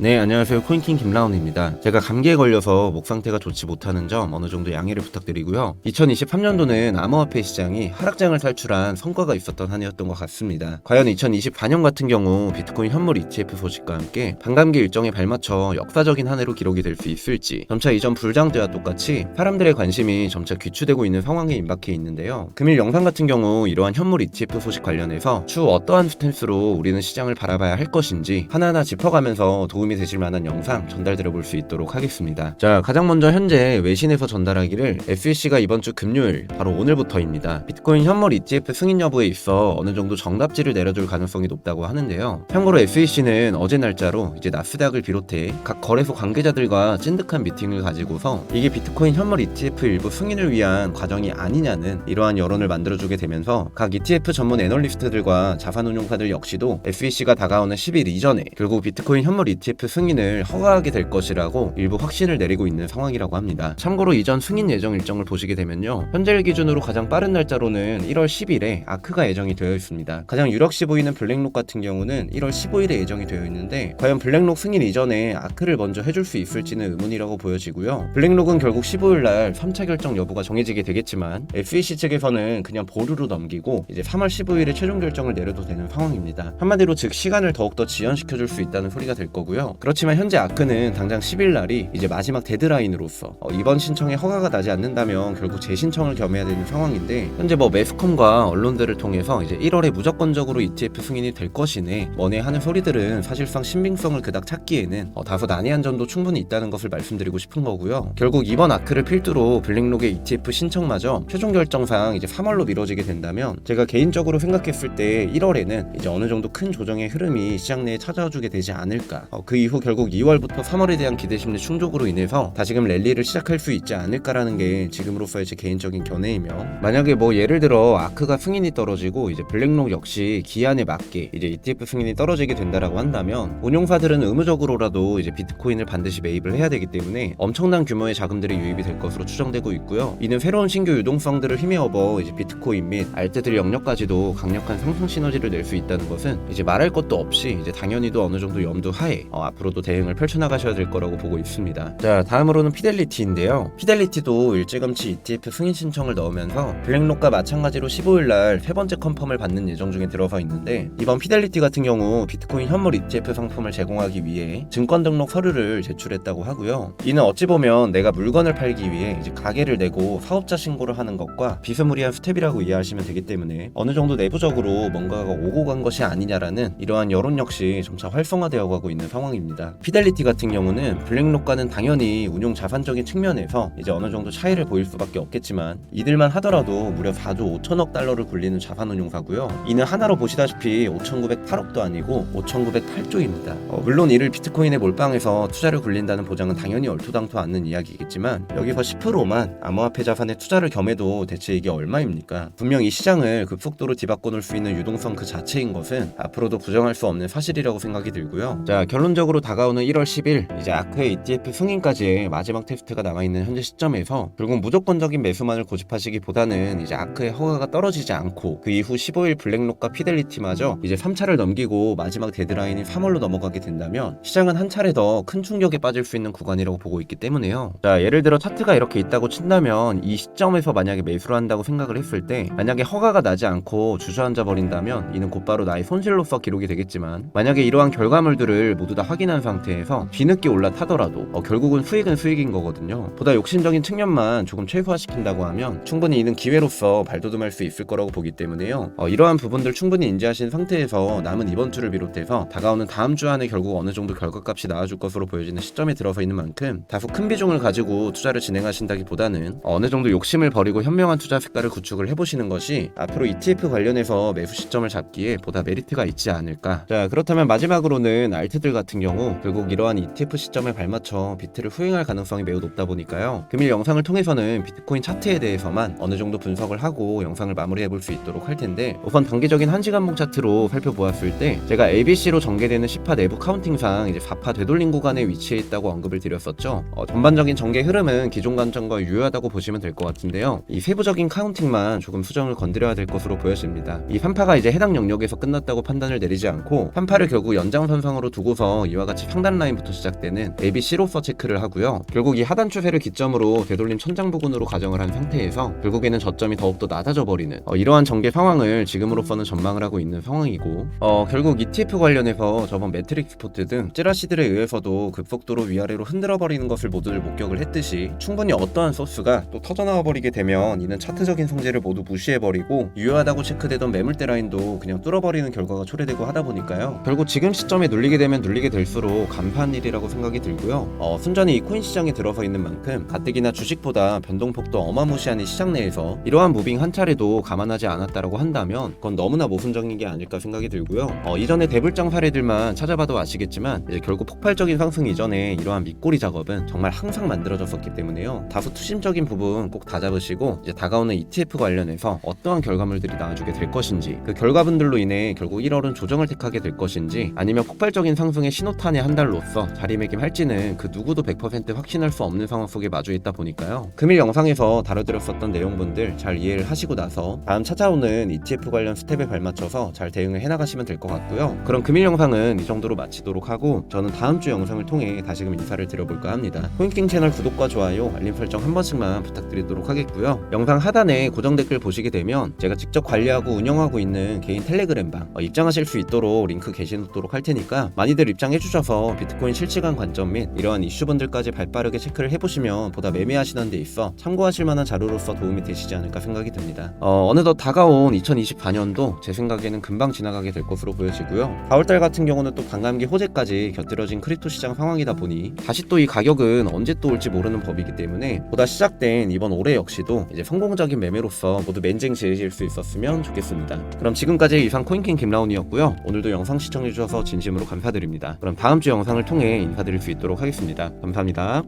네, 안녕하세요. 코인킹 김라운입니다. 제가 감기에 걸려서 목 상태가 좋지 못하는 점 어느 정도 양해를 부탁드리고요. 2023년도는 암호화폐 시장이 하락장을 탈출한 성과가 있었던 한 해였던 것 같습니다. 과연 2024년 같은 경우 비트코인 현물 ETF 소식과 함께 반감기 일정에 발맞춰 역사적인 한 해로 기록이 될 수 있을지, 점차 이전 불장 때와 똑같이 사람들의 관심이 점차 귀추되고 있는 상황에 임박해 있는데요. 금일 영상 같은 경우 이러한 현물 ETF 소식 관련해서 추후 어떠한 스탠스로 우리는 시장을 바라봐야 할 것인지 하나하나 짚어가면서 도움이 되실 만한 영상 전달드려 볼 수 있도록 하겠습니다. 자, 가장 먼저 현재 외신에서 전달하기를 SEC가 이번 주 금요일, 바로 오늘부터입니다. 비트코인 현물 ETF 승인 여부에 있어 어느 정도 정답지를 내려줄 가능성이 높다고 하는데요. 참고로 SEC는 어제 날짜로 이제 나스닥을 비롯해 각 거래소 관계자들과 찐득한 미팅을 가지고서 이게 비트코인 현물 ETF 일부 승인을 위한 과정이 아니냐는 이러한 여론을 만들어주게 되면서 각 ETF 전문 애널리스트들과 자산운용사들 역시도 SEC가 다가오는 10일 이전에 결국 비트코인 현물 ETF 승인을 허가하게 될 것이라고 일부 확신을 내리고 있는 상황이라고 합니다. 참고로 이전 승인 예정 일정을 보시게 되면요, 현재를 기준으로 가장 빠른 날짜로는 1월 10일에 아크가 예정이 되어 있습니다. 가장 유력시 보이는 블랙록 같은 경우는 1월 15일에 예정이 되어 있는데 과연 블랙록 승인 이전에 아크를 먼저 해줄 수 있을지는 의문이라고 보여지고요. 블랙록은 결국 15일날 3차 결정 여부가 정해지게 되겠지만 SEC 측에서는 그냥 보류로 넘기고 이제 3월 15일에 최종 결정을 내려도 되는 상황입니다. 한마디로 즉 시간을 더욱더 지연시켜줄 수 있다는 소리가 될 거고요. 그렇지만 현재 아크는 당장 10일 날이 이제 마지막 데드라인으로서 이번 신청에 허가가 나지 않는다면 결국 재신청을 겸해야 되는 상황인데, 현재 매스컴과 언론들을 통해서 이제 1월에 무조건적으로 ETF 승인이 될 것이네 뭐네 하는 소리들은 사실상 신빙성을 그닥 찾기에는 다소 난해한 점도 충분히 있다는 것을 말씀드리고 싶은 거고요. 결국 이번 아크를 필두로 블랙록의 ETF 신청마저 최종 결정상 이제 3월로 미뤄지게 된다면 제가 개인적으로 생각했을 때 1월에는 이제 어느 정도 큰 조정의 흐름이 시장 내에 찾아주게 되지 않을까. 그 이후 결국 2월부터 3월에 대한 기대심리 충족으로 인해서 다시금 랠리를 시작할 수 있지 않을까라는 게 지금으로서의 제 개인적인 견해이며, 만약에 예를 들어 아크가 승인이 떨어지고 이제 블랙록 역시 기한에 맞게 이제 ETF 승인이 떨어지게 된다라고 한다면 운용사들은 의무적으로라도 이제 비트코인을 반드시 매입을 해야 되기 때문에 엄청난 규모의 자금들이 유입이 될 것으로 추정되고 있고요. 이는 새로운 신규 유동성들을 힘에 업어 이제 비트코인 및 알트들 영역까지도 강력한 상승 시너지를 낼 수 있다는 것은 이제 말할 것도 없이 이제 당연히도 어느 정도 염두하에 앞으로도 대응을 펼쳐나가셔야 될 거라고 보고 있습니다. 자, 다음으로는 피델리티인데요. 피델리티도 일찌감치 ETF 승인 신청을 넣으면서 블랙록과 마찬가지로 15일날 세 번째 컨펌을 받는 예정 중에 들어서 있는데, 이번 피델리티 같은 경우 비트코인 현물 ETF 상품을 제공하기 위해 증권 등록 서류를 제출했다고 하고요. 이는 어찌 보면 내가 물건을 팔기 위해 이제 가게를 내고 사업자 신고를 하는 것과 비스무리한 스텝이라고 이해하시면 되기 때문에 어느 정도 내부적으로 뭔가가 오고 간 것이 아니냐라는 이러한 여론 역시 점차 활성화되어 가고 있는 상황입니다. 피델리티 같은 경우는 블랙록과는 당연히 운용 자산적인 측면에서 이제 어느 정도 차이를 보일 수밖에 없겠지만 이들만 하더라도 무려 4조 5천억 달러를 굴리는 자산운용사고요. 이는 하나로 보시다시피 5,908억도 아니고 5,908조입니다. 물론 이를 비트코인에 몰빵해서 투자를 굴린다는 보장은 당연히 얼토당토 않는 이야기겠지만 여기서 10%만 암호화폐 자산에 투자를 겸해도 대체 이게 얼마입니까? 분명 이 시장을 급속도로 뒤바꿔 놓을 수 있는 유동성 그 자체인 것은 앞으로도 부정할 수 없는 사실이라고 생각이 들고요. 자, 결론적으로 다가오는 1월 10일 이제 아크의 ETF 승인까지의 마지막 테스트가 남아있는 현재 시점에서 결국 무조건적인 매수만을 고집하시기보다는 이제 아크의 허가가 떨어지지 않고 그 이후 15일 블랙록과 피델리티마저 이제 3차를 넘기고 마지막 데드라인이 3월로 넘어가게 된다면 시장은 한 차례 더 큰 충격에 빠질 수 있는 구간이라고 보고 있기 때문에요. 자, 예를 들어 차트가 이렇게 있다고 친다면 이 시점에서 만약에 매수를 한다고 생각을 했을 때 만약에 허가가 나지 않고 주저앉아 버린다면 이는 곧바로 나의 손실로서 기록이 되겠지만, 만약에 이러한 결과물들을 모두 다 확인한 상태에서 뒤늦게 올라타더라도 결국은 수익은 수익인 거거든요. 보다 욕심적인 측면만 조금 최소화시킨다고 하면 충분히 이는 기회로서 발돋움할 수 있을 거라고 보기 때문에요. 이러한 부분들 충분히 인지하신 상태에서 남은 이번 주를 비롯해서 다가오는 다음 주 안에 결국 어느 정도 결과값이 나와줄 것으로 보여지는 시점에 들어서 있는 만큼 다소 큰 비중을 가지고 투자를 진행하신다기보다는 어느 정도 욕심을 버리고 현명한 투자 색깔을 구축을 해보시는 것이 앞으로 ETF 관련해서 매수 시점을 잡기에 보다 메리트가 있지 않을까. 자, 그렇다면 마지막으로는 알트들 같은 경우 결국 이러한 ETF 시점에 발맞춰 비트를 후행할 가능성이 매우 높다 보니까요, 금일 영상을 통해서는 비트코인 차트에 대해서만 어느 정도 분석을 하고 영상을 마무리해볼 수 있도록 할 텐데, 우선 단기적인 1시간봉 차트로 살펴보았을 때 제가 ABC로 전개되는 10파 내부 카운팅상 이제 4파 되돌림 구간에 위치해 있다고 언급을 드렸었죠. 전반적인 전개 흐름은 기존 관점과 유효하다고 보시면 될 것 같은데요, 이 세부적인 카운팅만 조금 수정을 건드려야 될 것으로 보여집니다. 이 3파가 이제 해당 영역에서 끝났다고 판단을 내리지 않고 3파를 결국 연장선상으로 두고서 이와 같이 상단 라인부터 시작되는 ABC로서 체크를 하고요. 결국 이 하단 추세를 기점으로 되돌림 천장 부근으로 가정을 한 상태에서 결국에는 저점이 더욱더 낮아져 버리는 이러한 전개 상황을 지금으로서는 전망을 하고 있는 상황이고, 결국 ETF 관련해서 저번 매트릭스 포트 등 찌라시들에 의해서도 급속도로 위아래로 흔들어 버리는 것을 모두들 목격을 했듯이 충분히 어떠한 소스가 또 터져나와 버리게 되면 이는 차트적인 성질을 모두 무시해 버리고 유효하다고 체크되던 매물대 라인도 그냥 뚫어버리는 결과가 초래되고 하다 보니까요. 결국 지금 시점에 눌리게 되면 눌리게 될수록 감사한 일이라고 생각이 들고요. 순전히 이 코인 시장에 들어서 있는 만큼 가뜩이나 주식보다 변동폭도 어마무시한 이 시장 내에서 이러한 무빙 한 차례도 감안하지 않았다라고 한다면 그건 너무나 모순적인 게 아닐까 생각이 들고요. 이전에 대불장 사례들만 찾아봐도 아시겠지만 이제 결국 폭발적인 상승 이전에 이러한 밑꼬리 작업은 정말 항상 만들어졌었기 때문에요. 다소 투심적인 부분 꼭 다잡으시고 이제 다가오는 ETF 관련해서 어떠한 결과물들이 나와주게 될 것인지, 그 결과분들로 인해 결국 1월은 조정을 택하게 될 것인지 아니면 폭발적인 상승의 신호탄의 한 달로서 자리매김할지는 그 누구도 100% 확신할 수 없는 상황 속에 마주 있다 보니까요. 금일 영상에서 다뤄드렸었던 내용분들 잘 이해를 하시고 나서 다음 찾아오는 ETF 관련 스텝에 발맞춰서 잘 대응을 해나가시면 될 것 같고요. 그럼 금일 영상은 이 정도로 마치도록 하고 저는 다음 주 영상을 통해 다시금 인사를 드려볼까 합니다. 코인킹 채널 구독과 좋아요, 알림 설정 한 번씩만 부탁드리도록 하겠고요. 영상 하단에 고정 댓글 보시게 되면 제가 직접 관리하고 운영하고 있는 개인 텔레그램방 입장하실 수 있도록 링크 게시놓도록 할 테니까 많이들 입장해주셔서 비트코인 실시간 관점 및 이러한 이슈분들까지 발빠르게 체크를 해보시면 보다 매매하시는 데 있어 참고하실 만한 자료로서 도움이 되시지 않을까 생각이 듭니다. 어느덧 다가온 2024년도 제 생각에는 금방 지나가게 될 것으로 보여지고요. 4월달 같은 경우는 또 반감기 호재까지 곁들여진 크립토 시장 상황이다 보니 다시 또 이 가격은 언제 또 올지 모르는 법이기 때문에 보다 시작된 이번 올해 역시도 이제 성공적인 매매로서 모두 맨쟁 지으실 수 있었으면 좋겠습니다. 그럼 지금까지 이상 코인킹 김라운이었고요. 오늘도 영상 시청해주셔서 진심으로 감사드립니다. 그럼 다음 주 영상을 통해 인사드릴 수 있도록 하겠습니다. 감사합니다.